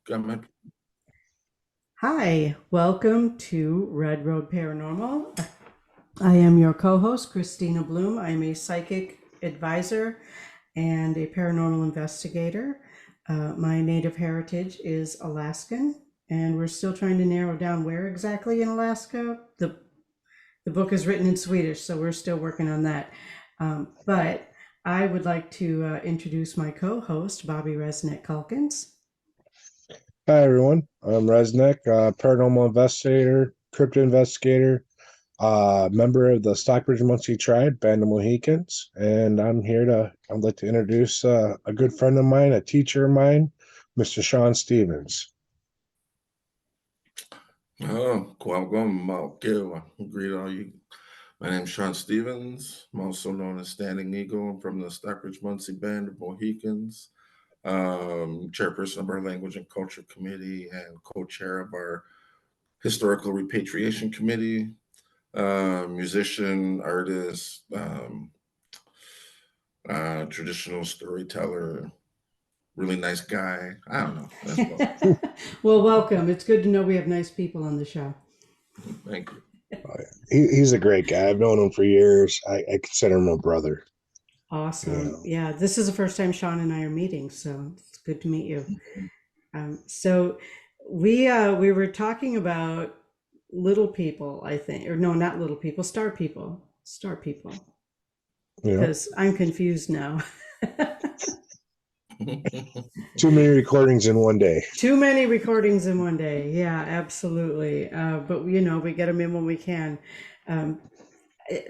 Got my Hi, welcome to Red Road Paranormal. I am your co host, Kristina Bloom. I'm a psychic advisor and a paranormal investigator. My native heritage is Alaskan, and we're still trying to narrow down where exactly in Alaska. The book is written in Swedish, so we're still working on that. But I would like to introduce my co host, Bobbie Rezneck Calkins. Hi everyone, I'm Rezneck, paranormal investigator, crypto investigator, member of the Stockbridge Monkey Tribe, Band of Mohicans, and I'd like to introduce a good friend of mine, a teacher of mine, Mr. Shawn Stevens. welcome. Okay, greet all you. My name's Shawn Stevens. I'm also known as Standing Eagle. I'm from the Stockbridge Muncie Band of Mohicans, chairperson of our Language and Culture Committee, and co-chair of our Historical Repatriation Committee. Musician, artist, traditional storyteller, really nice guy. I don't know. That's about Well, welcome. It's good to know we have nice people on the show. it. Thank you. He's a great guy. I've known him for years. I consider him a brother. You Awesome. know, Yeah, this is the first time Sean and I are meeting, so it's good to meet you. So we were talking about little people, I think, or no, not little people, star people, you know, because I'm confused now. too many recordings in one day. Too many recordings in one day. Yeah, absolutely. But we get them in when we can. Um,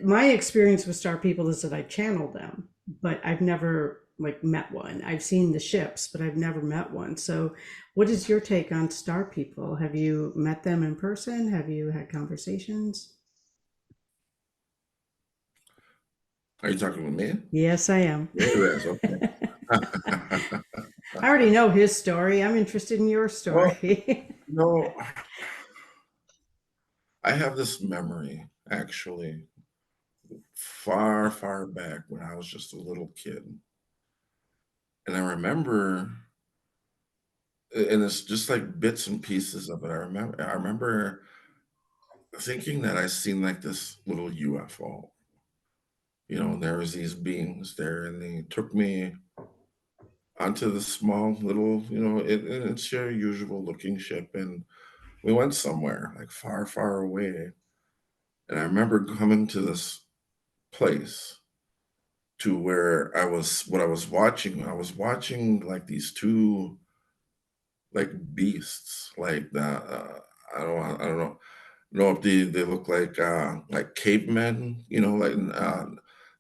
my experience with star people is that I channel them, but I've never like met one. I've seen the ships, but I've never met one. So, what is your take on star people? Have you met them in person? Have you had conversations? Are you talking with me? Yes, I am. Yes, okay. I already know his story. I'm interested in your Well, story. no, I have this memory actually far, far back when I was just a little kid. And I remember, and it's just like bits and pieces of it. I remember thinking that I seen like this little UFO, and there was these beings there and they took me onto the small little, it's your usual looking ship. And we went somewhere like far, far away. And I remember coming to this place to where what I was watching like these two like beasts, like I don't know if they look like cavemen,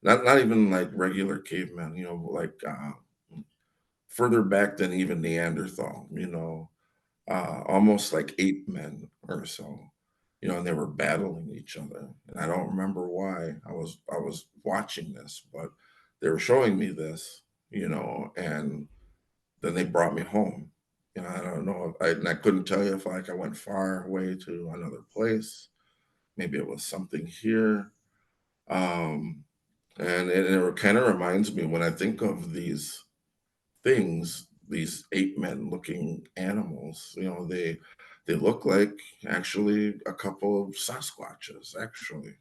not even like regular cavemen, like further back than even Neanderthal, almost like ape men or so, and they were battling each other. And I don't remember why I was watching this, but they were showing me this, and then they brought me home. I don't know. And I couldn't tell you if like I went far away to another place. Maybe it was something here. Um, and it kind of reminds me when I think of these things, these ape men looking animals, they look like actually a couple of Sasquatches, actually,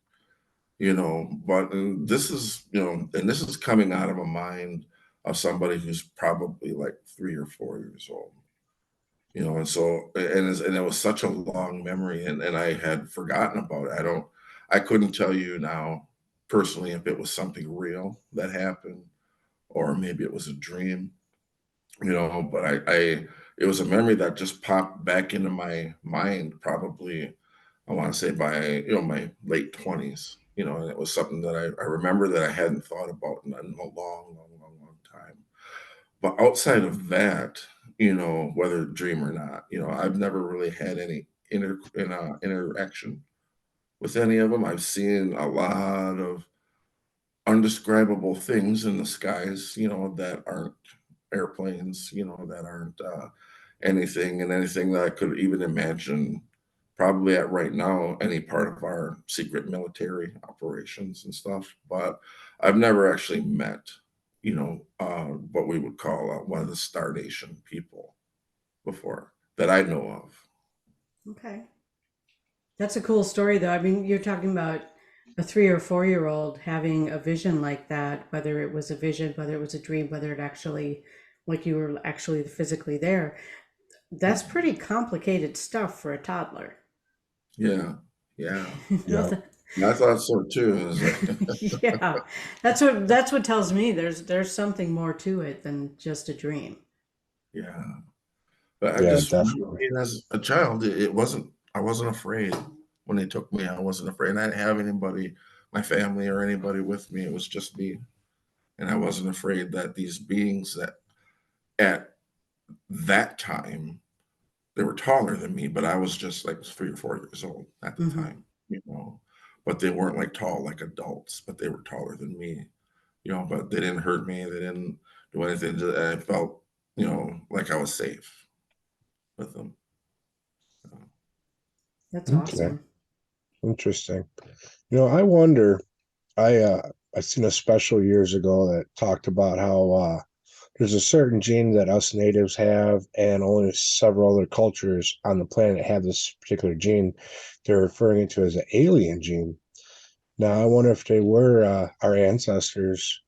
but this is, and this is coming out of a mind of somebody who's probably like 3 or 4 years old, and so, and it was such a long memory and I had forgotten about it. I couldn't tell you now personally if it was something real that happened or maybe it was a dream, but it was a memory that just popped back into my mind probably, I want to say by, my late 20s, and it was something that I remember that I hadn't thought about in a long, long, long, long time. But outside of that, whether dream or not, I've never really had any interaction with any of them. I've seen a lot of undescribable things in the skies, that aren't airplanes, that aren't anything that I could even imagine probably at right now, any part of our secret military operations and stuff. But I've never actually met, what we would call one of the Star Nation people before. that I know of. Okay. That's a cool story, though. I mean, you're talking about a 3 or 4 year old having a vision like that, whether it was a vision, whether it was a dream, whether it actually, like you were actually physically there. That's pretty complicated stuff for a toddler. Yeah, yeah. You know Yeah. that? I thought so too. It was like, Yeah, that's what tells me there's something more to it than just a dream. yeah. But I Yeah, just remember definitely. being as a child, it wasn't, I wasn't afraid when they took me. I wasn't afraid. And I didn't have anybody, my family or anybody with me. It was just me. And I wasn't afraid that these beings that at that time, they were taller than me, but I was just like 3 or 4 years old at the Hmm. time, but they weren't like tall like adults, but they were taller than me, but they didn't hurt me. They didn't do anything. I felt, like I was safe with them. That's Okay. awesome. Interesting. I wonder, I seen a special years ago that talked about how there's a certain gene that us natives have, and only several other cultures on the planet have this particular gene. They're referring it to as an alien gene. Now, I wonder if they were our ancestors,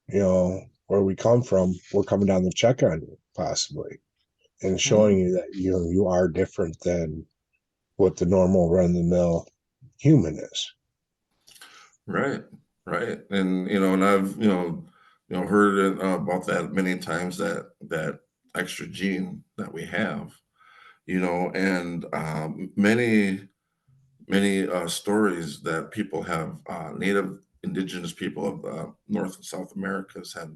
where we come from, we're coming down to check on you, possibly, and showing Oh, you that you are different than what the normal run-of-the-mill human is. Right, right, and I've heard about that many times, that extra gene that we have, and many stories that people have, native indigenous people of North and South Americas have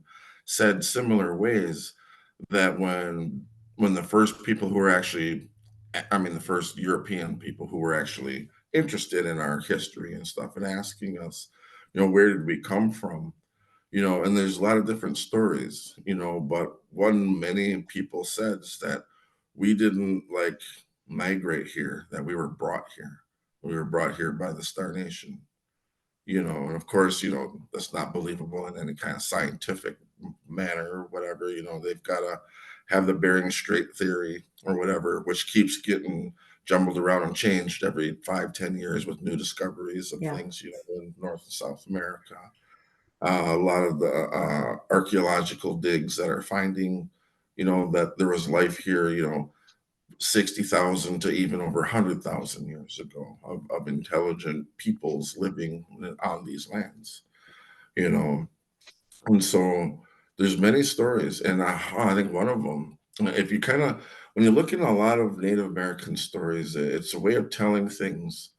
said similar ways that when the first people who were actually, I mean, the first European people who were actually interested in our history and stuff and asking us, where did we come from? And there's a lot of different stories, but one many people said is that we didn't like migrate here, that we were brought here. We were brought here by the Star Nation, and of course, that's not believable in any kind of scientific manner or whatever. They've got to have the Bering Strait theory or whatever, which keeps getting jumbled around and changed every 5, 10 years with new discoveries of yeah, things, in North and South America. A lot of the archaeological digs that are finding, that there was life here, 60,000 to even over 100,000 years ago of intelligent peoples living on these lands, you know. And so there's many stories. And I think one of them, if you kind of, when you look in a lot of Native American stories, it's a way of telling things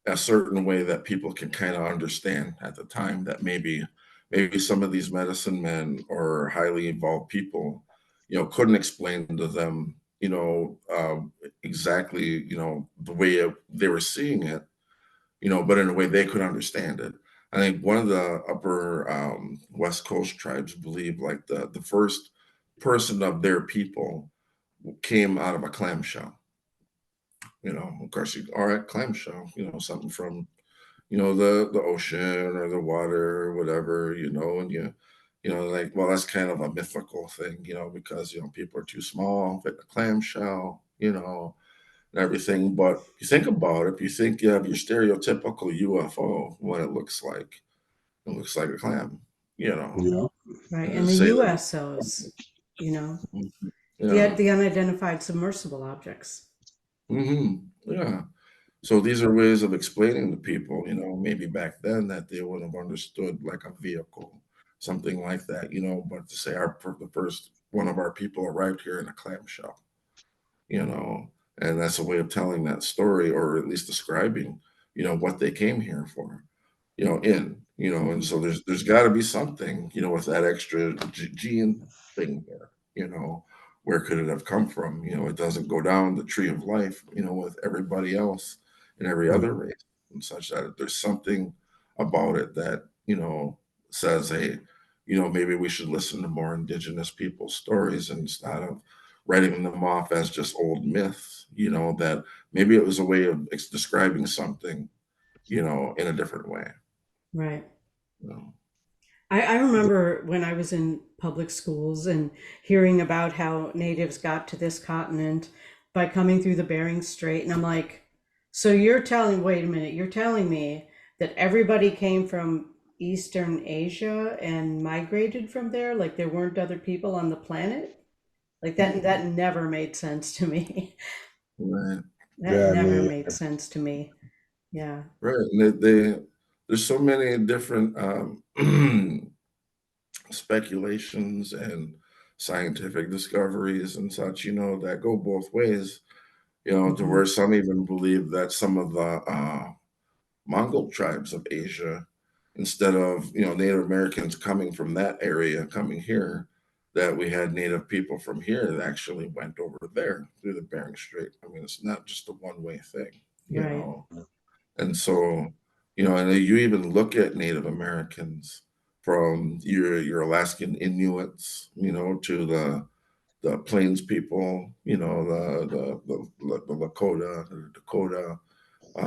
a certain way that people can kind of understand at the time, that maybe some of these medicine men or highly evolved people couldn't explain to them, exactly, the way they were seeing it, but in a way they could understand it. I think one of the upper West Coast tribes believe like the first person of their people came out of a clamshell. Of course, all right, clamshell, something from the ocean or the water or whatever, and like, well, that's kind of a mythical thing, because people are too small, fit in a clamshell, and everything. But if you think about it, if you think you have your stereotypical UFO, what it looks like a clam, Yeah. right. and And to the say that, USOs, you know, the yeah, the unidentified submersible objects. yeah. So these are ways of explaining to people, maybe back then that they would have understood like a vehicle, something like that, but to say the first one of our people arrived here in a clamshell, you know, and that's a way of telling that story, or at least describing, what they came here for, and Hmm. so there's got to be something, with that extra gene thing there, where could it have come from? It doesn't go down the tree of life, with everybody else and every other race and such, that there's something about it that, says, hey, maybe we should listen to more indigenous people's stories instead of writing them off as just old myths, that maybe it was a way of describing something, in a different way. Right. You know? I remember when I was in public schools and hearing about how natives got to this continent. by coming through the Bering Strait. And I'm like, so wait a minute, you're telling me that everybody came from Eastern Asia and migrated from there? Like there weren't other people on the planet? Like that never made sense to me. Right. That Yeah, never me. made sense to me. Yeah. Right. And there's so many different speculations and scientific discoveries and such, that go both ways, to Hmm. where some even believe that some of the Mongol tribes of Asia, instead of, Native Americans coming from that area, coming here, that we had Native people from here that actually went over there through the Bering Strait. I mean, it's not just a one-way thing, you Right. know. And so, and you even look at Native Americans from your Alaskan Inuits, to the Plains people, the Lakota, the Dakota,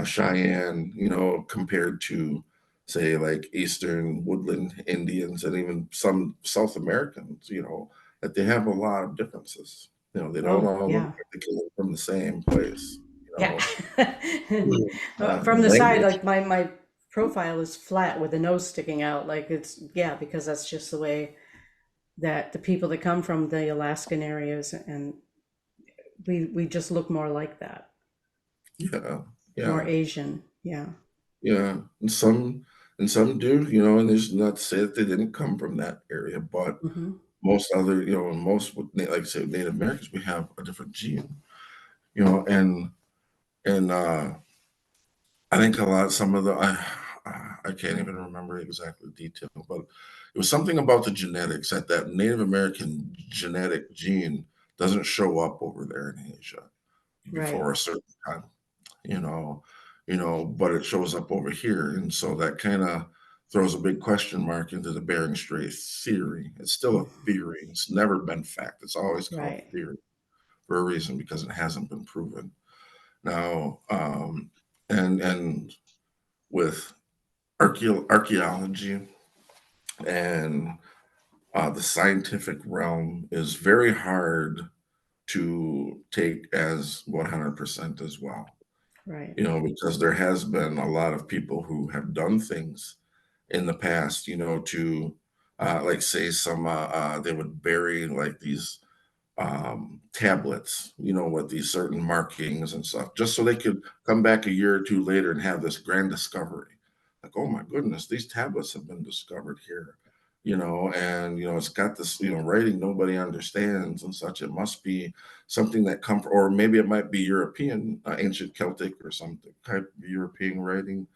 Cheyenne, compared to, say, like Eastern Woodland Indians and even some South Americans, that they have a lot of differences. They don't Oh, all look yeah. like they came from the same place, Yeah. From and the side, language. like my profile is flat with the nose sticking out. Like it's, yeah, because that's just the way that the people that come from the Alaskan areas, and we just look more like that, Yeah, more yeah, Asian. Yeah. yeah. And some do, and there's not to say that they didn't come from that area, but Hmm. most other, like I say, Native Americans, we have a different gene, and I think some of I can't even remember exactly the detail, but it was something about the genetics that Native American genetic gene doesn't show up over there in Asia Right. before a certain time, you know, but it shows up over here, and so that kind of throws a big question mark into the Bering Strait theory. It's still a theory. It's never been fact. It's always called Right. theory for a reason because it hasn't been proven. Now, and with archaeology and the scientific realm is very hard to take as 100% as well, Right. because there has been a lot of people who have done things in the past, to like say they would bury like these tablets, with these certain markings and stuff, just so they could come back a year or two later and have this grand discovery. Like, oh my goodness, these tablets have been discovered here, and it's got this, writing nobody understands and such. It must be something that come, or maybe it might be European, ancient Celtic or something type of European writing,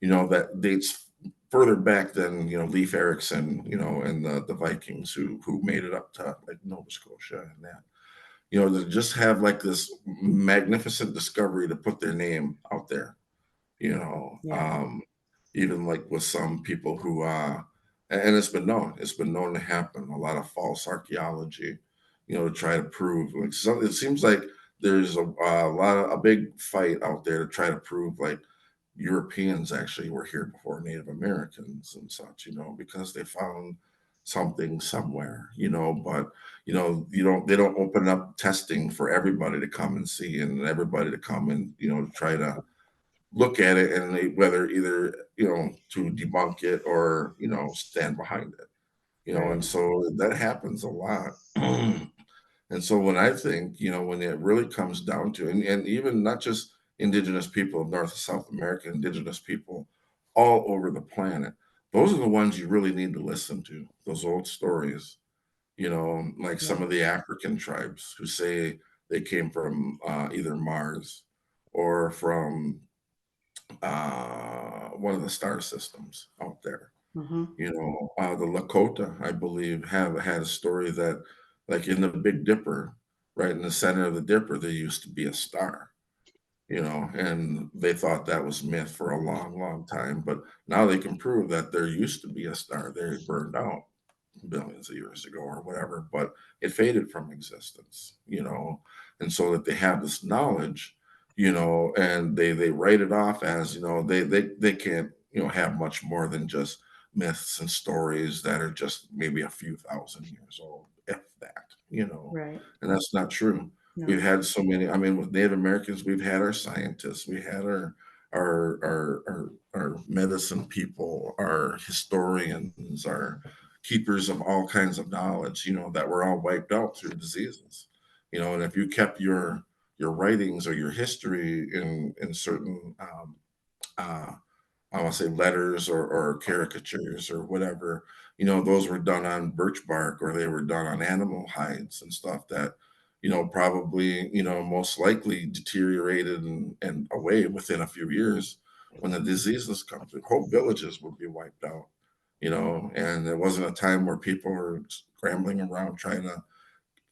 that dates further back than Leif Erikson, and the Vikings who made it up to like Nova Scotia and that. To just have like this magnificent discovery to put their name out there, you know, Yeah. um, even like with some people who and it's been known to happen, a lot of false archaeology, to try to prove like it seems like there's a big fight out there to try to prove like Europeans actually were here before Native Americans and such, because they found something somewhere, but they don't open up testing for everybody to come and see and everybody to come and, to try to look at it and whether either, to debunk it or, stand behind it, and Right. so that happens a lot. And so when I think, when it really comes down to, and even not just indigenous people of North and South America, indigenous people all over the planet, those are the ones you really need to listen to, those old stories, like some Yeah. of the African tribes who say they came from either Mars or from one of the star systems out there. Hmm. The Lakota, I believe, have had a story that, like in the Big Dipper, right in the center of the Dipper, there used to be a star, and they thought that was myth for a long, long time. But now they can prove that there used to be a star there. It burned out billions of years ago or whatever, but it faded from existence, and so that they have this knowledge, and they write it off as, they can't, have much more than just myths and stories that are just maybe a few thousand years old, if that, Right. and that's not true. No. We've had so many. I mean, with Native Americans, we've had our scientists, we had our medicine people, our historians, our keepers of all kinds of knowledge, that were all wiped out through diseases. And if you kept your writings or your history in certain uh, I want to say letters or caricatures or whatever, those were done on birch bark or they were done on animal hides and stuff that, probably, most likely deteriorated and away within a few years when the diseases come through. Whole villages would be wiped out, and there wasn't a time where people were scrambling around trying to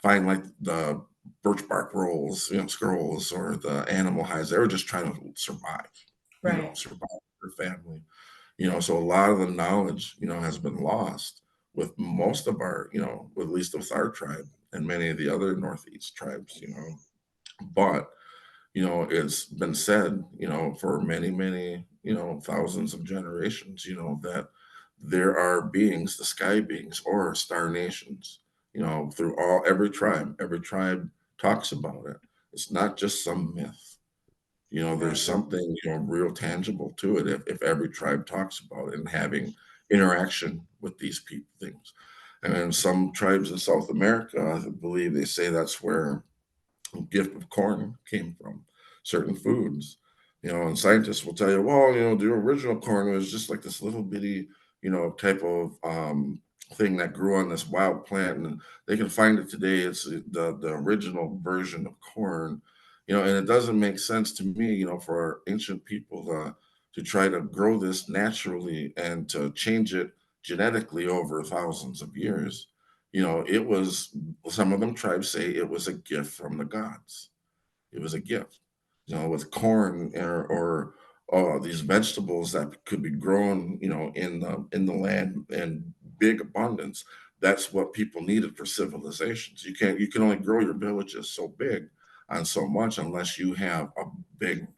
find like the birch bark rolls, scrolls or the animal hides. They were just trying to survive, Right. survive their family. So a lot of the knowledge, has been lost with most of our, at least with our tribe and many of the other Northeast tribes, but, it's been said, for many, many, thousands of generations, that there are beings, the sky beings or star nations, through every tribe talks about it. It's not just some myth. There's Right. something, real tangible to it if every tribe talks about it and having interaction with these people things. And then some tribes in South America, I believe they say that's where gift of corn came from, certain foods. And scientists will tell you, well, the original corn was just like this little bitty, type of thing that grew on this wild plant, and they can find it today. It's the original version of corn, and it doesn't make sense to me, for our ancient people to try to grow this naturally and to change it genetically over thousands of years. It was, some of them tribes say it was a gift from the gods. It was a gift, with corn or these vegetables that could be grown, in the land in big abundance. That's what people needed for civilizations. You can only grow your villages so big on so much unless you have a big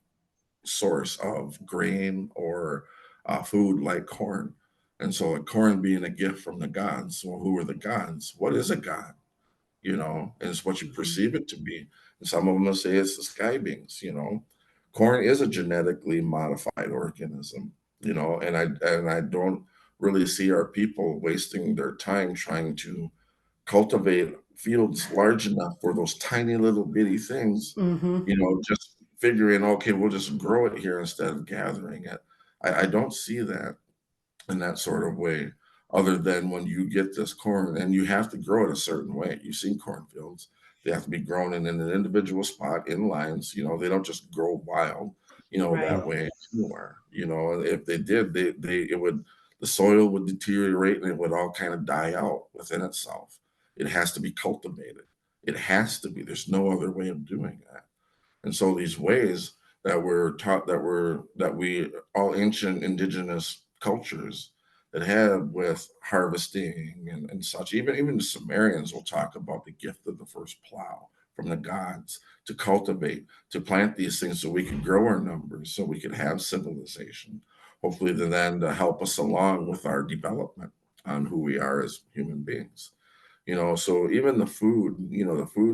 source of grain or food like corn. And so, corn being a gift from the gods. Well, who are the gods? What is a god? And it's what you Mhm. perceive it to be. And some of them will say it's the sky beings. Corn is a genetically modified organism. And I don't really see our people wasting their time trying to cultivate fields large enough for those tiny little bitty things, Mhm. just figuring, okay, we'll just grow it here instead of gathering it. I don't see that in that sort of way, other than when you get this corn and you have to grow it a certain way. You've seen cornfields, they have to be grown in an individual spot in lines. They don't just grow wild, Right. that way anywhere. If they did, it would, the soil would deteriorate and it would all kind of die out within itself. It has to be cultivated. It has to be. There's no other way of doing that. And so these ways that we're taught, that we all ancient indigenous cultures that have with harvesting and such, even the Sumerians will talk about the gift of the first plow from the gods to cultivate, to plant these things so we could grow our numbers, so we could have civilization. Hopefully then to help us along with our development on who we are as human beings. So even the food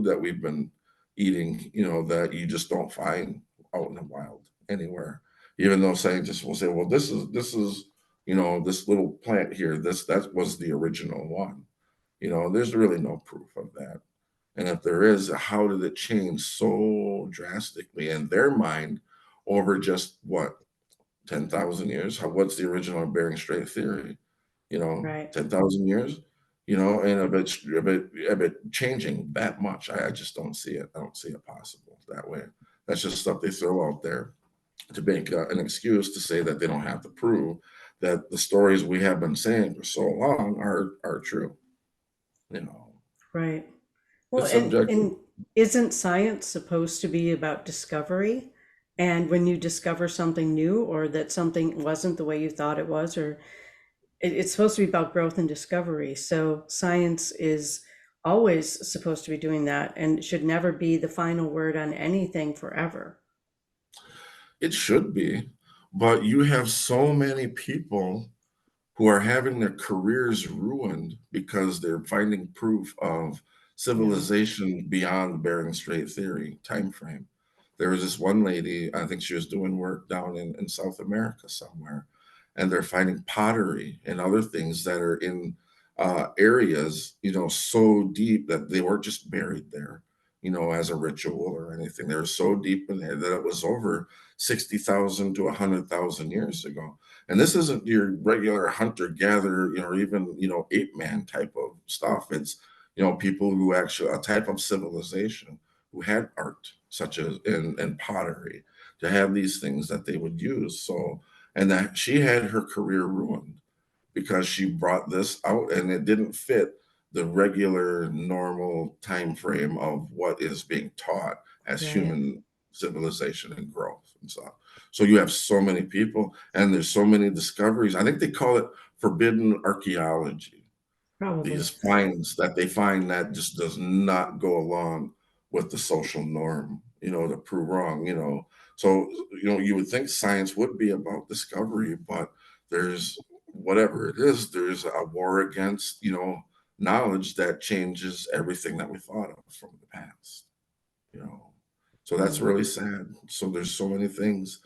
that we've been eating, that you just don't find out in the wild anywhere. Even though scientists will say, well, this is this little plant here, that was the original one. There's really no proof of that. And if there is, how did it change so drastically in their mind over just what, 10,000 years? What's the original Bering Strait theory? Right. 10,000 years, and of it changing that much, I just don't see it. I don't see it possible that way. That's just stuff they throw out there to make an excuse to say that they don't have to prove that the stories we have been saying for so long are true. You know, Right. Well, it's and subjective. and isn't science supposed to be about discovery? And when you discover something new or that something wasn't the way you thought it was, or it's supposed to be about growth and discovery. So science is always supposed to be doing that and should never be the final word on anything forever. It should be, but you have so many people who are having their careers ruined because they're finding proof of civilization beyond Bering Strait theory time frame. There was this one lady, I think she was doing work down in South America somewhere, and they're finding pottery and other things that are in areas, so deep that they weren't just buried there, as a ritual or anything. They were so deep in there that it was over 60,000 to 100,000 years ago. And this isn't your regular hunter gatherer, or even, ape man type of stuff. It's, people who actually, a type of civilization who had art, such as in pottery, to have these things that they would use. So, and that she had her career ruined because she brought this out and it didn't fit the regular normal time frame of what is being taught as Right. human civilization and growth and stuff. So you have so many people and there's so many discoveries. I think they call it forbidden archaeology, Probably. these finds that they find that just does not go along with the social norm, to prove wrong, So, you would think science would be about discovery, but there's whatever it is, there's a war against, knowledge that changes everything that we thought of from the past, you know. So that's Mm, really sad. So there's so many things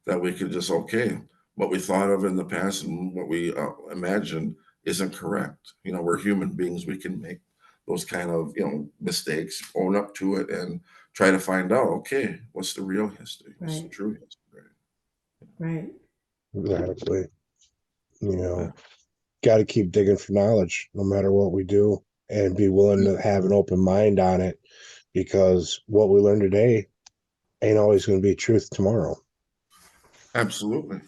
that we could just, okay, what we thought of in the past and what we imagined isn't correct. We're human beings. We can make those kind of, mistakes, own up to it and try to find out, okay, what's the real history? What's the right. true history? Right. Exactly. You Yeah, know, got to keep digging for knowledge no matter what we do and be willing to have an open mind on it because what we learn today ain't always going to be truth tomorrow. absolutely.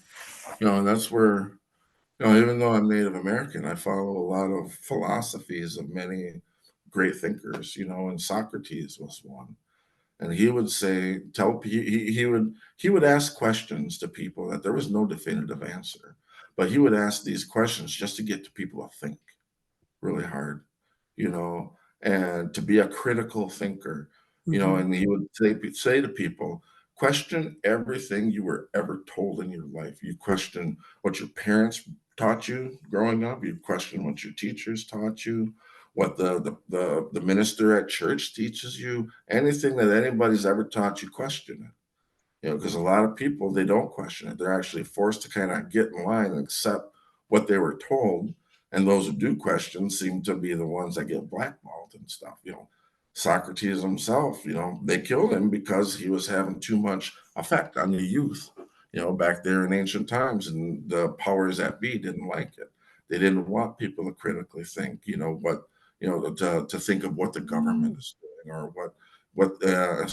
And that's where, even though I'm Native American, I follow a lot of philosophies of many great thinkers, and Socrates was one. And he would say, he would ask questions to people that there was no definitive answer, but he would ask these questions just to get to people to think really hard, you know, and to be a critical thinker, Hmm. and he would say to people, question everything you were ever told in your life. You question what your parents taught you growing up, you question what your teachers taught you, what the minister at church teaches you, anything that anybody's ever taught you, question it. Because a lot of people, they don't question it. They're actually forced to kind of get in line and accept what they were told. And those who do question seem to be the ones that get blackballed and stuff. Socrates himself, they killed him because he was having too much effect on the youth, back there in ancient times. And the powers that be didn't like it. They didn't want people to critically think, to think of what the government is doing or what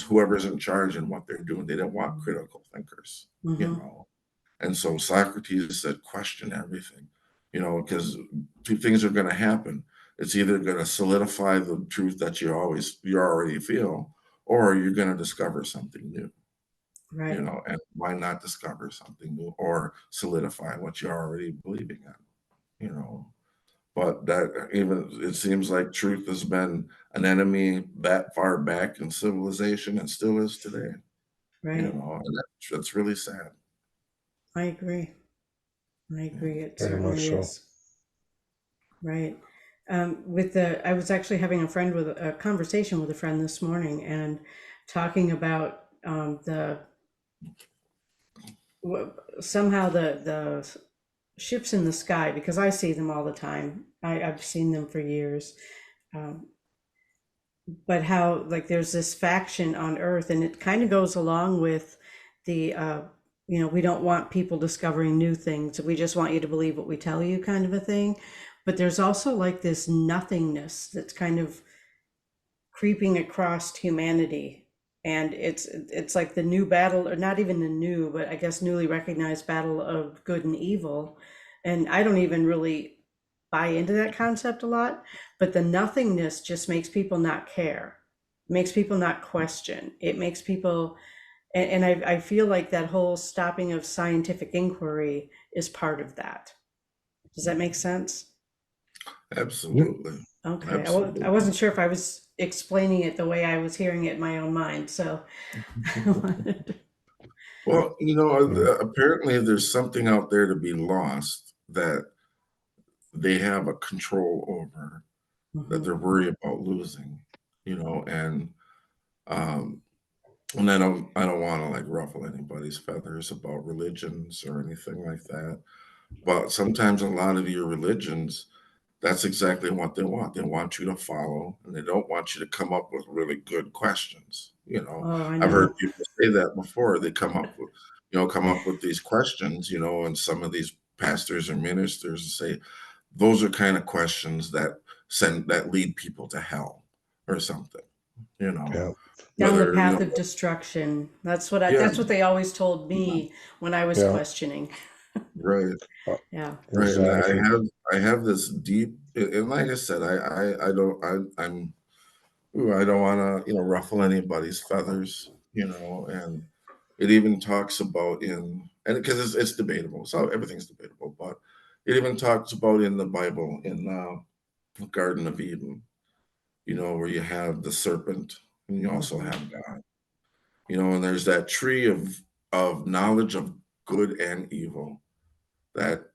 whoever's in charge and what they're doing. They didn't want critical thinkers, Hmm. And so Socrates said, question everything, because two things are going to happen. It's either going to solidify the truth that you already feel, or you're going to discover something new, Right. and why not discover something new or solidify what you're already believing in, but that even it seems like truth has been an enemy that far back in civilization and still is today. Right. And that's really sad. I agree. I Yeah. agree. It Very much certainly so. is. Right. I was actually having a conversation with a friend this morning and talking about somehow the ships in the sky, because I see them all the time. I've seen them for years. Um, but how, like, there's this faction on Earth, and it kind of goes along with the we don't want people discovering new things, we just want you to believe what we tell you, kind of a thing. But there's also like this nothingness that's kind of creeping across humanity, and it's like the new battle, or not even the new, but I guess newly recognized battle of good and evil. And I don't even really buy into that concept a lot, but the nothingness just makes people not care, makes people not question, it makes people, and I feel like that whole stopping of scientific inquiry is part of that. Does that make sense? Yeah. Absolutely. Okay, I Absolutely. wasn't sure if I was explaining it the way I was hearing it in my own mind, so I wanted. Well, Yeah. apparently there's something out there to be lost that they have a control over, that Mhm. they're worried about losing. and um, and I don't want to like ruffle anybody's feathers about religions or anything like that. But sometimes a lot of your religions, that's exactly what they want. They want you to follow, and they don't want you to come up with really good questions. Oh, I I've heard know. people say that before. They come up with these questions, and some of these pastors or ministers say those are kind of questions that lead people to hell or something. You know, Yeah. Down the whether path of destruction. yeah, That's what they always told me when I was Yeah. questioning. right. Uh, Yeah. Right, and I exactly. have I have this deep, and like I said, I don't I'm ooh, I don't want to ruffle anybody's feathers, and it even talks about and because it's debatable, so everything's debatable, but it even talks about in the Bible in the Garden of Eden, where you have the serpent and you also Hmm. have God, and there's that tree of knowledge of good and evil that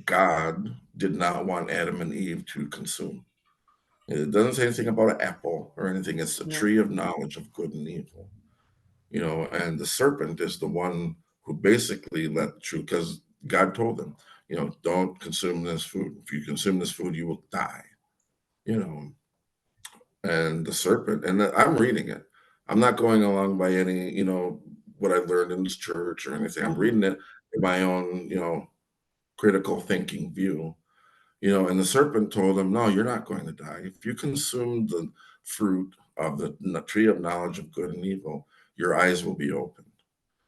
God did not want Adam and Eve to consume. It doesn't say anything about an apple or anything. It's the Yeah. tree of knowledge of good and evil. And the serpent is the one who basically let the truth, because God told them, don't consume this food. If you consume this food, you will die. You know, and the serpent, and I'm reading it. I'm not going along by any, what I learned in this church or anything. I'm Hmm. reading it in my own, critical thinking view. And the serpent told him, no, you're not going to die. If you consume the fruit of the tree of knowledge of good and evil, your eyes will be opened.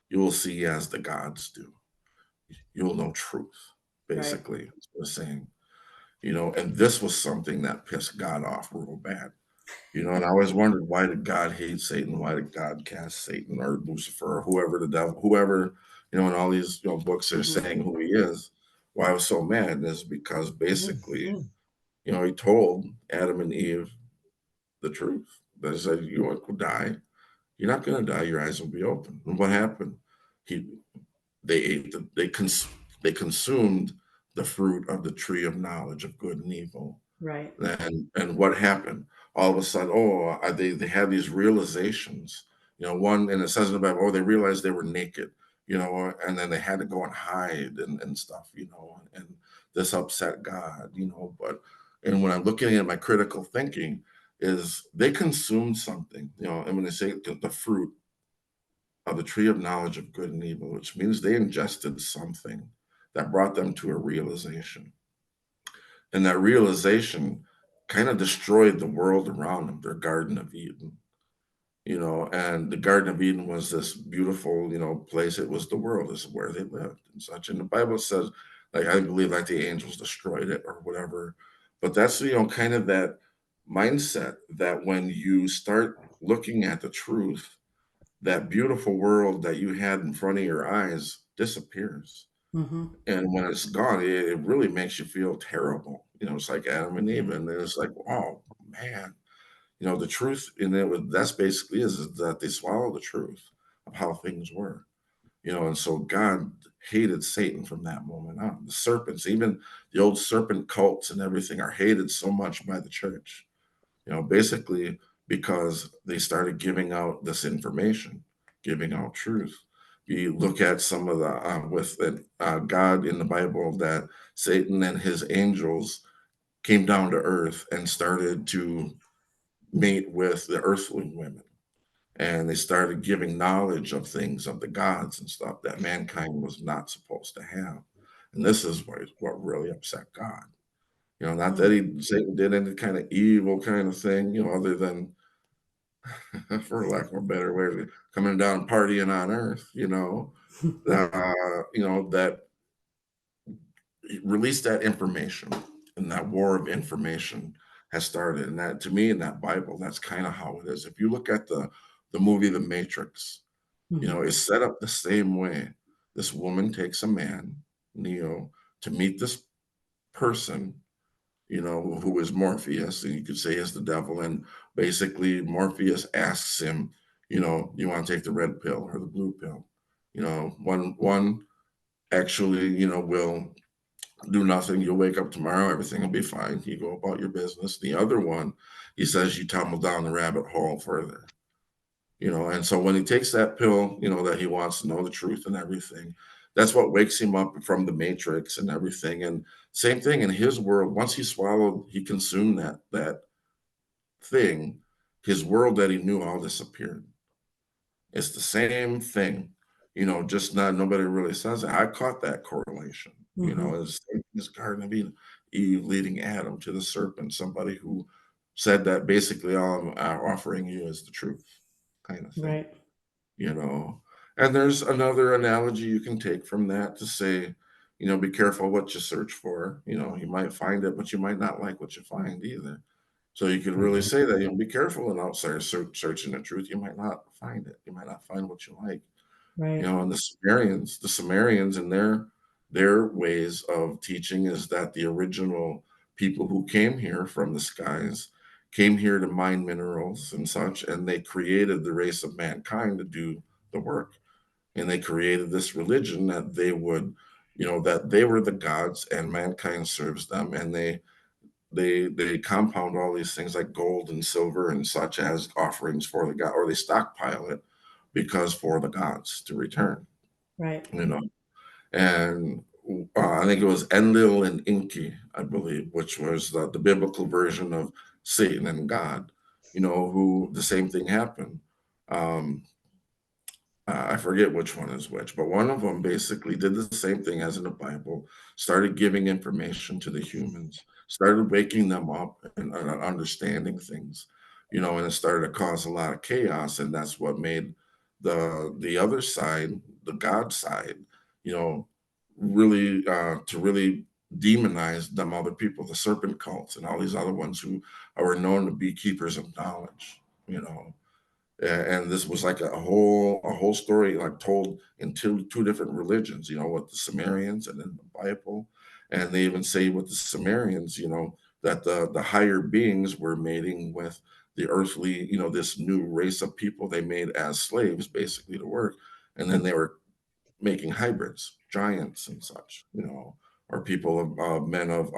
You will see as the gods do. You will know truth, Right. basically, is what it's saying. And this was something that pissed God off real bad. And I always wondered, why did God hate Satan? Why did God cast Satan or Lucifer or whoever the devil, whoever, in all these books are Hmm. saying who he is? Why I was so mad is because basically, he told Adam and Eve the truth. They said, you won't die. You're not going to die. Your eyes will be open. And what happened? He, they ate they consumed the fruit of the tree of knowledge of good and evil. Right. And what happened? All of a sudden, they had these realizations. One, and it says in the Bible, they realized they were naked. And then they had to go and hide and stuff. And this upset God. And when I'm looking at my critical thinking, is they consumed something. And when they say the fruit of the tree of knowledge of good and evil, which means they ingested something that brought them to a realization. And that realization kind of destroyed the world around them, their Garden of Eden. And the Garden of Eden was this beautiful, place. It was the world, this is where they lived and such. And the Bible says, like, I believe like the angels destroyed it or whatever. But that's, kind of that mindset that when you start looking at the truth, that beautiful world that you had in front of your eyes disappears. Hmm. And when it's gone, it really makes you feel terrible. It's like Adam and Eve, Yeah. and then it's like, oh man, the truth in it. That's basically is that they swallow the truth of how things were. And so God hated Satan from that moment on. The serpents, even the old serpent cults and everything, are hated so much by the church. Basically because they started giving out this information, giving out truth. You look at some of the with God in the Bible, that Satan and his angels came down to earth and started to mate with the earthly women. And they started giving knowledge of things of the gods and stuff that mankind was not supposed to have. And this is what really upset God. Not that Mm. Satan did any kind of evil kind of thing, other than, for lack of a better way, coming down partying on earth, that release that information, and that war of information has started. And that, to me, in that Bible, that's kind of how it is. If you look at the movie The Matrix, Hmm. it's set up the same way. This woman takes a man, Neo, to meet this person, who is Morpheus, and you could say is the devil. And basically, Morpheus asks him, you want to take the red pill or the blue pill? One actually, will do nothing. You'll wake up tomorrow, everything will be fine. You go about your business. The other one, he says, you tumble down the rabbit hole further. And so when he takes that pill, that he wants to know the truth and everything, that's what wakes him up from the matrix and everything. And same thing in his world. Once he consumed that thing, his world that he knew all disappeared. It's the same thing, just not nobody really says it. I caught that correlation, as this Garden of Eve leading Adam to the serpent, somebody who said that basically all I'm offering you is the truth, kind of thing, Right. you know. And there's another analogy you can take from that to say, be careful what you search for. You might find it, but you might not like what you find either. So you could really say that, be careful in outside searching the truth. You might not find it. You might not find what you like. Right. And the Sumerians and their ways of teaching is that the original people who came here from the skies came here to mine minerals and such, and they created the race of mankind to do the work. And they created this religion that that they were the gods and mankind serves them, and they compound all these things like gold and silver and such as offerings for the god, or they stockpile it because for the gods to return, Right. you know. And I think it was Enlil and Enki, I believe, which was the biblical version of Satan and God, who the same thing happened. Um, I forget which one is which, but one of them basically did the same thing as in the Bible, started giving information to the humans, started waking them up and understanding things, and it started to cause a lot of chaos. And that's what made the other side, the God side, you know, really to really demonize them other people, the serpent cults and all these other ones who are known to be keepers of knowledge, you know and this was like a whole story like told in two different religions, with the Sumerians and then the Bible. And they even say with the Sumerians, that the higher beings were mating with the earthly, this new race of people they made as slaves basically to work. And then they were making hybrids, giants and such, or people of men of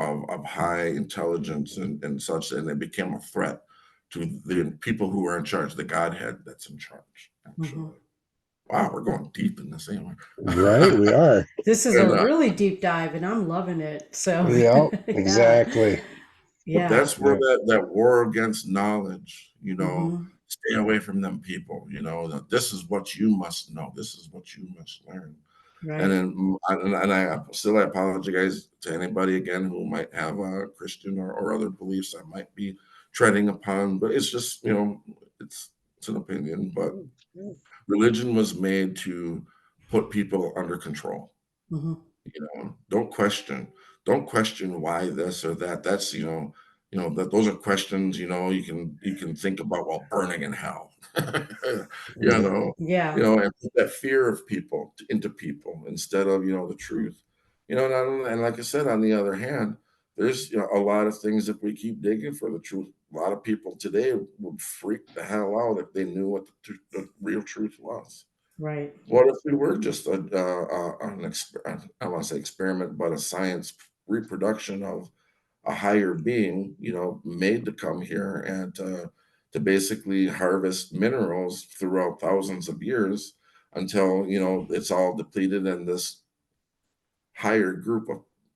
high intelligence and such, and they became a threat to the people who are in charge, the Godhead that's in charge, Hmm. actually. Wow, we're going deep in this anyway. Right, we are. This is a and really deep dive, and I'm loving it. So, Yep, yeah, exactly. But yeah. that's where Yep. that war against knowledge, Hmm. stay away from them people, that this is what you must know, this is what you must learn. And Right. then, I apologize to anybody again who might have a Christian or other beliefs I might be treading upon, but it's just, it's an opinion. But religion was made to put people under control. Hmm. Don't question why this or that. That's that those are questions, you can think about while burning in hell. you know Yeah. and put that fear of people into people instead of the truth. And like I said, on the other hand, there's a lot of things. If we keep digging for the truth, a lot of people today would freak the hell out if they knew what the real truth was. Right. What if we were just I want to say experiment, but a science reproduction of a higher being, made to come here and to basically harvest minerals throughout thousands of years until, it's all depleted and this higher group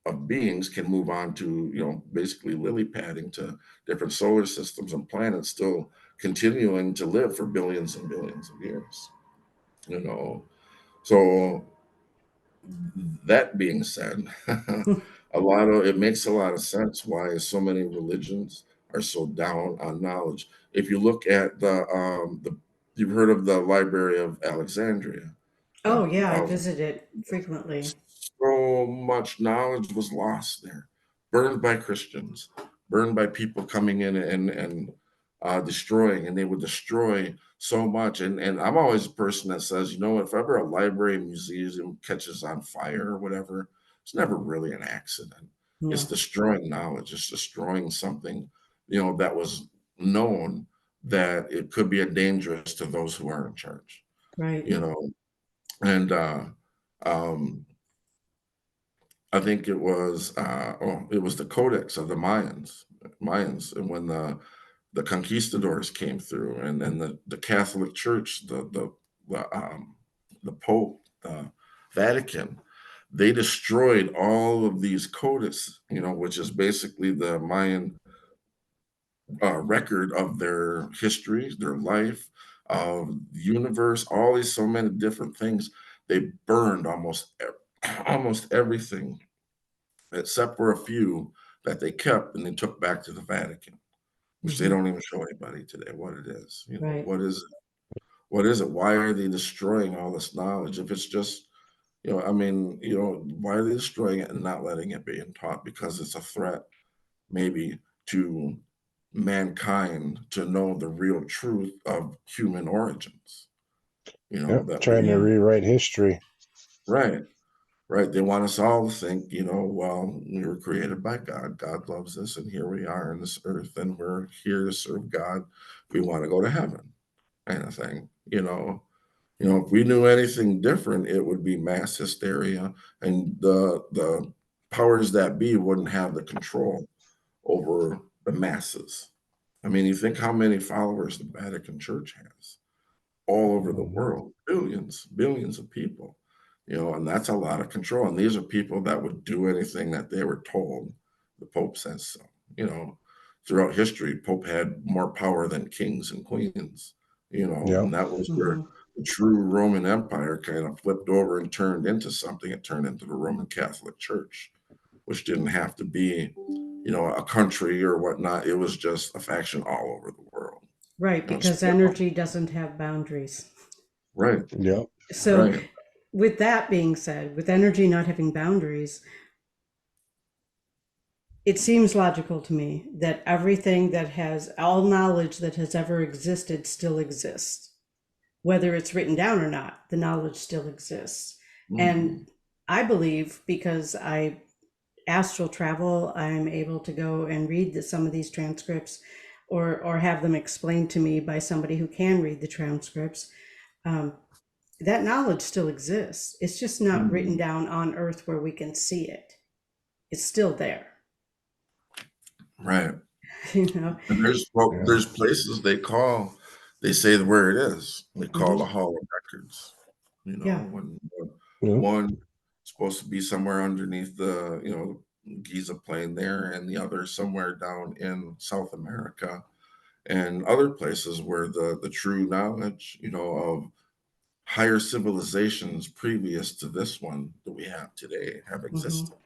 of beings can move on to, basically lily padding to different solar systems and planets, still continuing to live for billions and billions of years, you know. So that being said, it makes a lot of sense why so many religions are so down on knowledge. If you look at you've heard of the Library of Alexandria, Oh, yeah. I thousands, visit it frequently. so much knowledge was lost there, burned by Christians, burned by people coming in and destroying, and they would destroy so much. And I'm always a person that says, if ever a library museum catches on fire or whatever, it's never really an accident. It's Yeah. destroying knowledge. It's destroying something, that was known that it could be dangerous to those who are in charge, Right. you know, and um, I think it was the Codex of the Mayans, and when the conquistadors came through, and then the Catholic Church, the Pope, the Vatican, they destroyed all of these codex, which is basically the Mayan record of their history, their life, of the universe, all these so many different things. They burned almost everything except for a few that they kept and they took back to the Vatican, which they Hmm. don't even show anybody today what it is. Right. What is it? What is it? Why are they destroying all this knowledge? If it's just, why are they destroying it and not letting it be taught? Because it's a threat, maybe, to mankind to know the real truth of human origins. Yep, That trying to Yeah. rewrite history. right, right. They want us all to think, well, we were created by God. God loves us, and here we are on this earth, and we're here to serve God. We want to go to heaven, kind of thing. If we knew anything different, it would be mass hysteria, and the powers that be wouldn't have the control over the masses. I mean, you think how many followers the Vatican Church has all over the Mhm. world, billions of people, and that's a lot of control. And these are people that would do anything that they were told. The Pope says so. You know, Throughout history, Pope had more power than kings and queens, Yep. and that was where Hmm. the true Roman Empire kind of flipped over and turned into something. It turned into the Roman Catholic Church, which didn't have to be, a country or whatnot. It was just a faction all over the world. Right, because Split off. energy doesn't have boundaries. Right, Yep. So, right. with that being said, with energy not having boundaries, it seems logical to me that everything that has all knowledge that has ever existed still exists. Whether it's written down or not, the knowledge still exists. And Mhm. I believe because I astral travel, I'm able to go and read some of these transcripts or have them explained to me by somebody who can read the transcripts. Um, that knowledge still exists. It's just not written Mhm. down on earth where we can see it. It's still there. Right. You know. And Yeah. there's places they say where it is. They call the Hmm. Hall of Records. Yeah. When Yep. one supposed to be somewhere underneath the Giza plain there, and the other somewhere down in South America, and other places where the true knowledge, of higher civilizations previous to this one that we have today have Hmm. existed.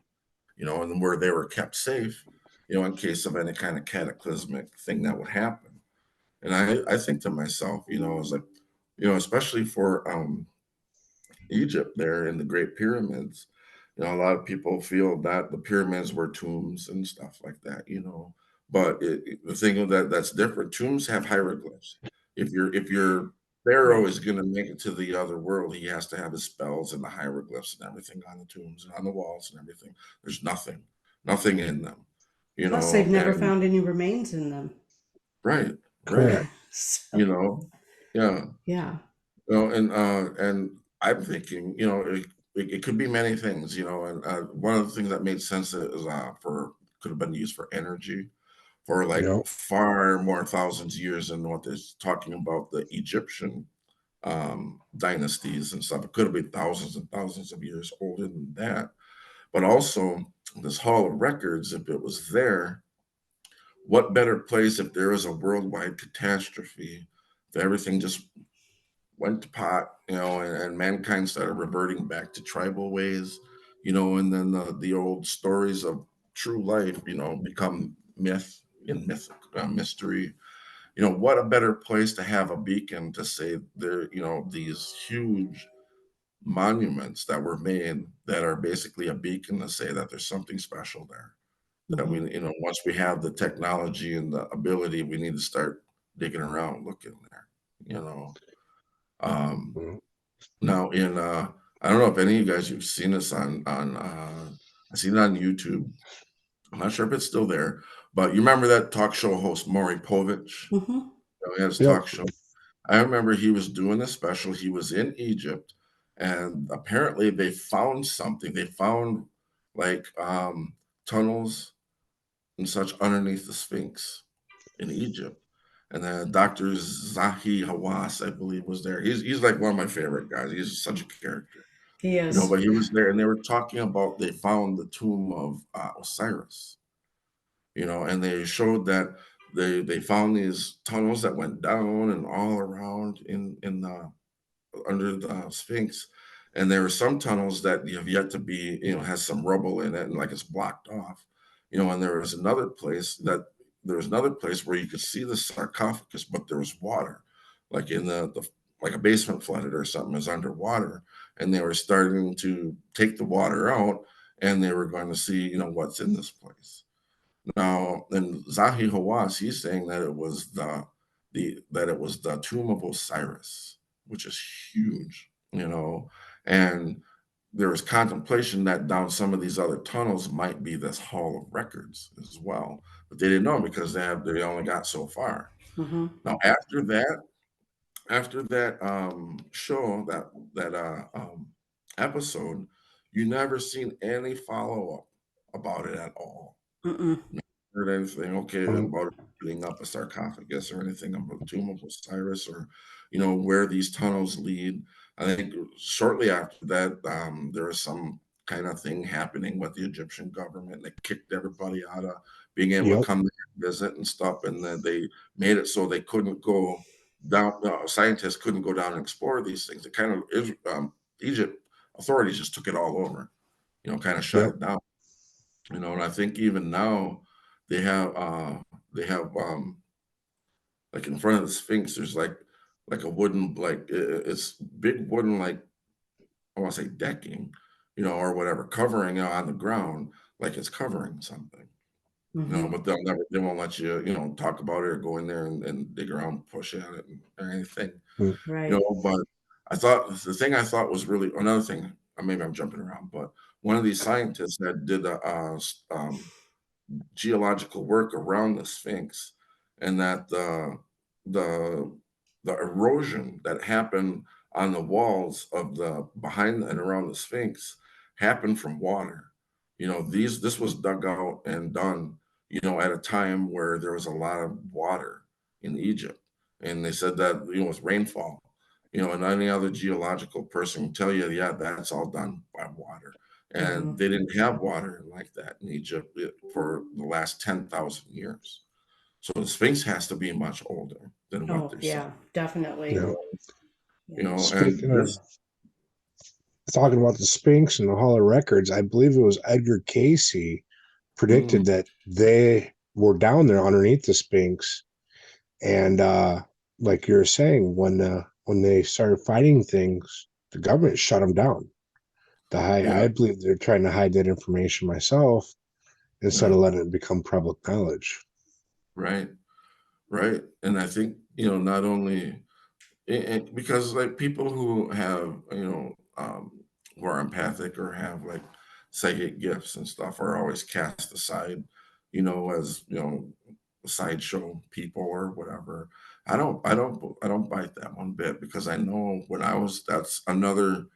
And where they were kept safe, in case of any kind of cataclysmic thing that would happen. And I think to myself, I was like, especially for Egypt there in the Great Pyramids, a lot of people feel that the pyramids were tombs and stuff like that, But the thing of that's different. Tombs have hieroglyphs. If your pharaoh Right. is going to make it to the other world, he has to have his spells and the hieroglyphs and everything on the tombs and on the walls and everything. There's nothing in them, Plus, they've never and found any remains in them. right, right, Correct. So, you know, yeah. yeah. And I'm thinking, it could be many things, and one of the things that made sense is for could have been used for energy for like Yep. far more thousands of years than what they're talking about the Egyptian dynasties and stuff. It could have been thousands and thousands of years older than that. But also this Hall of Records, if it was there, what better place if there was a worldwide catastrophe, if everything just went to pot, and mankind started reverting back to tribal ways, and then the old stories of true life, become myth and mystery. What a better place to have a beacon to say there, these huge monuments that were made that are basically a beacon to say that there's something special there. That Hmm. once we have the technology and the ability, we need to start digging around, looking there, you know. Um, Mhm. Now I don't know if any of you guys you've seen this on I seen it on YouTube. I'm not sure if it's still there, but you remember that talk show host Maury Povich? Hmm. He had his Yep. talk show. I remember he was doing a special. He was in Egypt, and apparently they found something. They found like tunnels and such underneath the Sphinx in Egypt. And then Dr. Zahi Hawass, I believe, was there. He's like one of my favorite guys. He's such a character, He is. but he was there, and they were talking about they found the tomb of Osiris, and they showed that they found these tunnels that went down and all around in the under the Sphinx, and there are some tunnels that have yet to be, has some rubble in it and like it's blocked off, and there was another place where you could see the sarcophagus, but there was water, like in the like a basement flooded or something is underwater, and they were starting to take the water out, and they were going to see, what's in this place. Now, then Zahi Hawass, he's saying that it was the tomb of Osiris, which is huge, and there was contemplation that down some of these other tunnels might be this hall of records as well, but they didn't know because they only got so far. Mm-hmm. Now, after that show, that episode, you never seen any follow up about it at all. Mm-mm. Heard anything Um, about putting up a sarcophagus or anything about the tomb of Osiris, or where these tunnels lead. I think shortly after that, there was some kind of thing happening with the Egyptian government. They kicked everybody out of being able to yep, come there and visit and stuff, and then they made it so they couldn't go down. Scientists couldn't go down and explore these things. It kind of Egypt authorities just took it all over. Kind of shut yep, it down. And I think even now they have like in front of the Sphinx, there's like a wooden, like it's big wooden, like I want to say decking, or whatever, covering on the ground, like it's covering something. Mm-hmm. But they won't let you, talk about it or go in there and dig around, push at it or anything, mm, Right. but I thought was really another thing. Maybe I'm jumping around, but one of these scientists that did geological work around the Sphinx, and that the the erosion that happened on the walls of the behind and around the Sphinx happened from water. This was dug out and done, at a time where there was a lot of water in Egypt, and they said that with rainfall, and any other geological person will tell you, yeah, that's all done by water, Mm-hmm. and they didn't have water like that in Egypt for the last 10,000 years. So the Sphinx has to be much older than what Oh, they're saying. yeah, definitely. yeah. Yeah. And Speaking of this, talking about the Sphinx and the Hall of Records, I believe it was Edgar Casey mm, predicted that they were down there underneath the Sphinx, and like you were saying, when they started fighting things, the government shut them down. yeah, I believe they're trying to hide that information myself instead yeah, of letting it become public knowledge. right, right. And I think, not only because like people who have, who are empathic or have like psychic gifts and stuff are always cast aside, as sideshow people or whatever. I don't bite that one bit, because I know that's another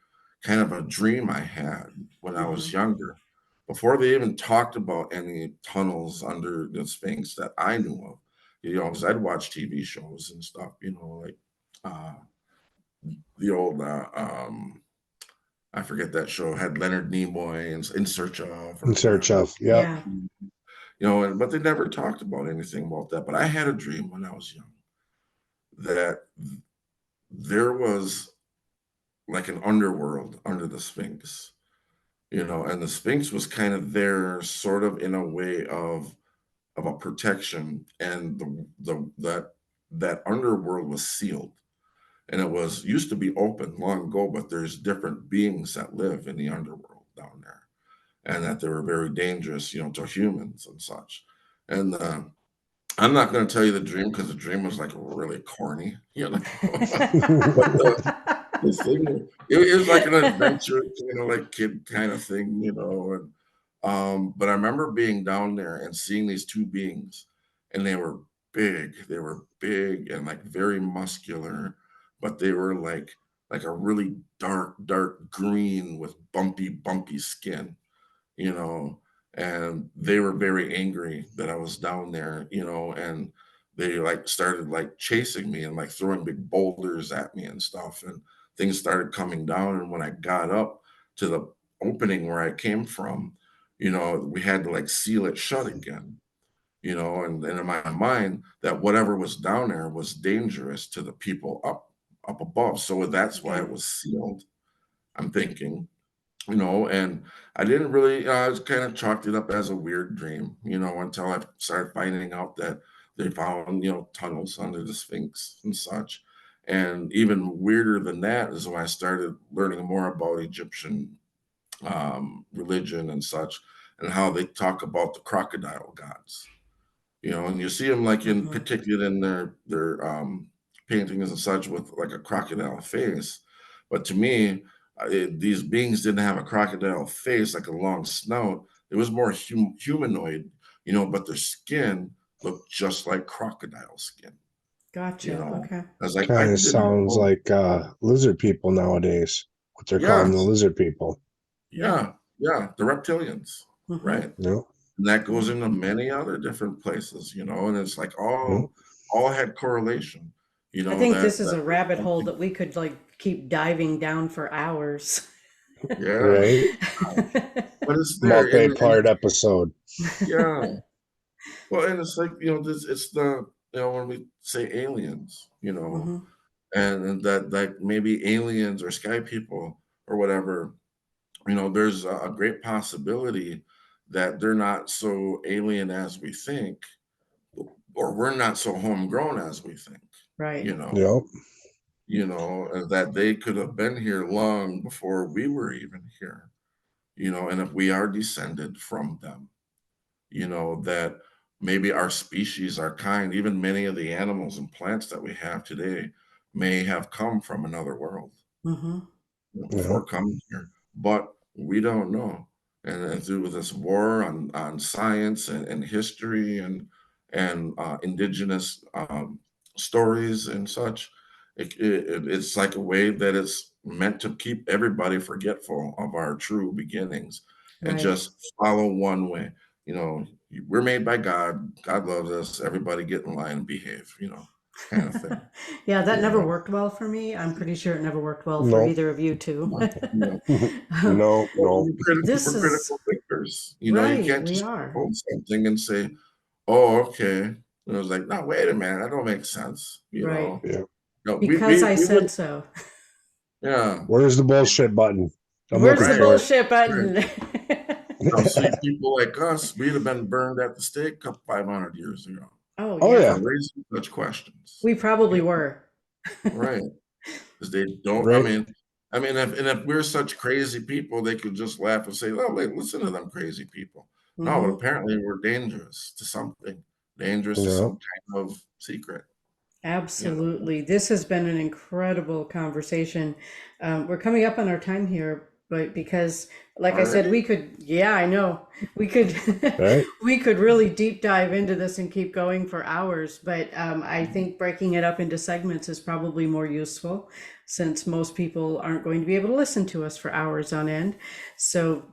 kind of a dream I had when I Mm-hmm. was younger, before they even talked about any tunnels under the Sphinx that I knew of. Because I'd watch TV shows and stuff, like uh the old I forget that show had Leonard Nimoy and In Search of In or search whatever. of, yep, Yeah. But they never talked about anything about that. But I had a dream when I was young that there was like an underworld under the Sphinx, and the Sphinx was kind of there, sort of in a way of a protection, and that underworld was sealed, and it was used to be open long ago, but there's different beings that live in the underworld down there, and that they were very dangerous, to humans and such. And I'm not going to tell you the dream, because the dream was like really corny, but this thing, it was like an adventure, like kid kind of thing, and but I remember being down there and seeing these two beings, and they were big. They were big and like very muscular, but they were like a really dark green with bumpy skin. you know, and they were very angry that I was down there, you know, and they like started like chasing me and like throwing big boulders at me and stuff. And things started coming down. And when I got up to the opening where I came from, you know, we had to like seal it shut again, you know, and in my mind that whatever was down there was dangerous to the people up above. So that's why Okay. it was sealed, I'm thinking, you know, and I didn't really, I was kind of chalked it up as a weird dream, you know, until I started finding out that they found, you know, tunnels under the Sphinx and such. And even weirder than that is when I started learning more about Egyptian religion and such, and how they talk about the crocodile gods, you know, and you see them like in Mm-hmm. particular in their paintings and such with like a crocodile face. But to me, these beings didn't have a crocodile face, like a long snout. It was more humanoid, you know, but their skin looked just like crocodile skin, you Gotcha. know. Okay. I was like, I Kind of didn't sounds know. like lizard people nowadays. What they're calling the Yes, lizard people. Yeah. yeah, the reptilians, Mm-hmm. right? No, And that goes Mm-hmm. into many other different places, you know, and it's like no, all had correlation, you I know, think this that is that a there's rabbit hole something. that we could like keep diving down for hours. Yeah, right? but it's there, and Multi-part it's, episode. yeah. Well, and it's like, you know, this it's the, you know, when we say aliens, you know, Hmm. and that maybe aliens or sky people or whatever, you know, there's a great possibility that they're not so alien as we think, or we're not so homegrown as we think, Right. you know. Yep. That they could have been here long before we were even here, you know, and if we are descended from them, you know, that maybe our species, our kind, even many of the animals and plants that we have today may have come from another world, Hmm. you know, Yep. before coming here, but we don't know. And through this war on science and history and indigenous stories and such, it's like a way that it's meant to keep everybody forgetful of our true beginnings and Right. just follow one way. You know, we're made by God. God loves us. Everybody get in line and behave. You know, kind of thing. Yeah, that You never know, worked well for me. I'm pretty sure it never worked well for Nope. either of you two. no, no. No, Well, no. This we're is critical thinkers. You know, you right. can't We just are. hold something and say, "Oh, okay." And I was like, "No, wait a minute, that don't make sense." You Right. know, Yeah. no, Because I we would, said so. yeah, Where's the bullshit button? I'm Where's looking the right, for it. bullshit right. button? Now, see, people like us, we'd have been burned at the stake 500 years ago Oh, Oh yeah. yeah. for raising such questions. We Yeah, probably were. right. Because they don't. Right. I mean, if we're such crazy people, they could just laugh and say, "Oh, wait, listen to them crazy people." No, but Hmm. apparently we're dangerous to something, dangerous to Yep. some kind of secret. You know. Absolutely. This has been an incredible conversation. We're coming up on our time here, but because, like I said, Already? we could, yeah, I know, we could, Right. we could really deep dive into this and keep going for hours. But I think breaking it up into segments is probably more useful since most people aren't going to be able to listen to us for hours on end. So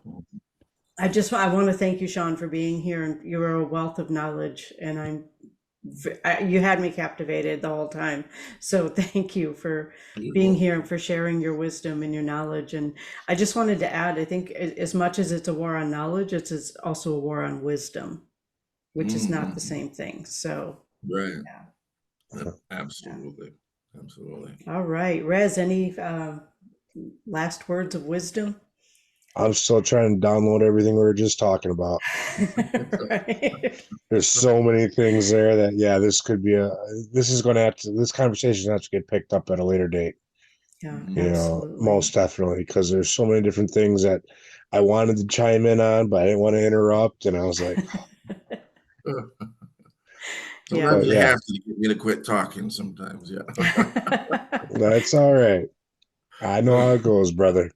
I want to thank you, Shawn, for being here, and you're a wealth of knowledge, and you had me captivated the whole time. So thank you for You're being here welcome. and for sharing your wisdom and your knowledge. And I just wanted to add, I think as much as it's a war on knowledge, it's also a war on wisdom, which is not the Mhm. same thing. So Right. yeah, Yep, yeah. absolutely. Absolutely. All right, Rez, any last words of wisdom? I'm still trying to download everything we were just talking about. Right. There's so many things there that yeah, this is going to have to this conversation has to get picked up at a later date. Yeah, You Mhm. know, absolutely. most definitely because there's so many different things that I wanted to chime in on, but I didn't want to interrupt, and I was like, Yeah. Sometimes but you yeah, have to get me to quit talking sometimes, yeah. that's all right. I know how it goes, brother.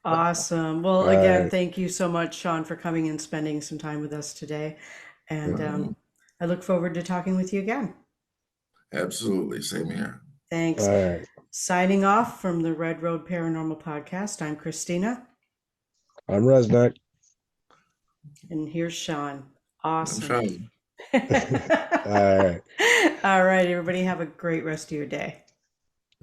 Awesome. Well, All again, right. thank you so much, Shawn, for coming and spending some time with us today. And Uh, I look forward to talking with you again. absolutely, same here. All Thanks. right. Signing off from the Red Road Paranormal Podcast, I'm Kristina. I'm Rezneck. And here's Shawn. I'm Awesome. Sean. All right. All right, everybody, have a great rest of your day.